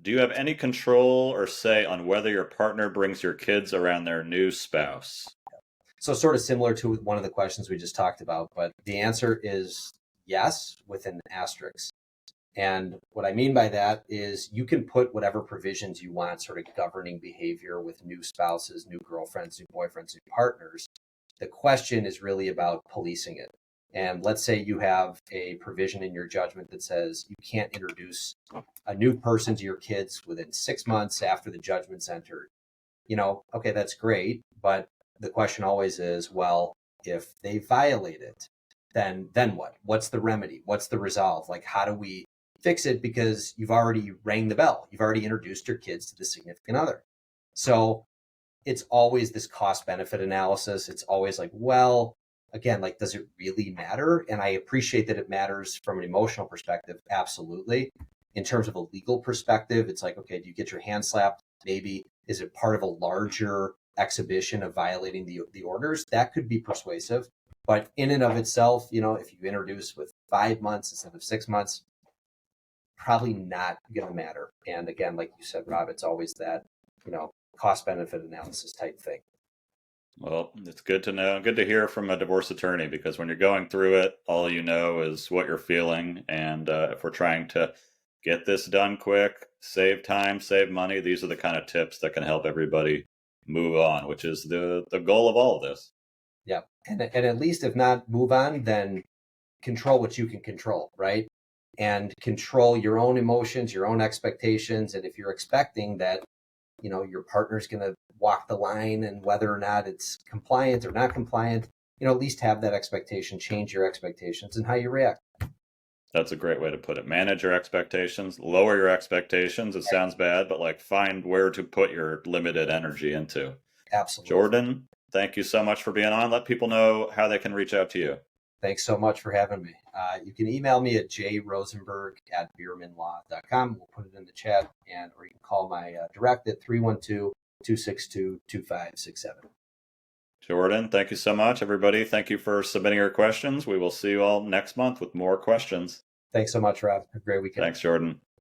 Do you have any control or say on whether your partner brings your kids around their new spouse? So sort of similar to one of the questions we just talked about, but the answer is yes with an asterisk. And what I mean by that is you can put whatever provisions you want, sort of governing behavior with new spouses, new girlfriends, new boyfriends, new partners. The question is really about policing it. And let's say you have a provision in your judgment that says you can't introduce a new person to your kids within 6 months after the judgment's entered. Okay, that's great. But the question always is, well, if they violate it, then what? What's the remedy? What's the resolve? Like, how do we fix it? Because you've already rang the bell. You've already introduced your kids to the significant other. So it's always this cost benefit analysis. It's always like, well, again, like, does it really matter? And I appreciate that it matters from an emotional perspective. Absolutely. In terms of a legal perspective, it's like, okay, do you get your hand slapped? Maybe. Is it part of a larger exhibition of violating the orders? That could be persuasive. But in and of itself, if you introduce with 5 months instead of 6 months, probably not going to matter. And again, like you said, Rob, it's always that, cost benefit analysis type thing. Well, it's good to know, good to hear from a divorce attorney, because when you're going through it, all you know is what you're feeling. And if we're trying to get this done quick, save time, save money, these are the kind of tips that can help everybody move on, which is the goal of all of this. Yeah. And at least if not move on, then control what you can control, right? And control your own emotions, your own expectations. And if you're expecting that, your partner's going to walk the line, and whether or not it's compliant or not compliant, at least have that expectation, change your expectations and how you react. That's a great way to put it. Manage your expectations, lower your expectations. It sounds bad, but like find where to put your limited energy into. Absolutely. Jordan, thank you so much for being on. Let people know how they can reach out to you. Thanks so much for having me. You can email me at jrosenberg@beermanlaw.com. We'll put it in the chat, or you can call my direct at 312-262-2567. Jordan, thank you so much. Everybody, thank you for submitting your questions. We will see you all next month with more questions. Thanks so much, Rob. Have a great weekend. Thanks, Jordan.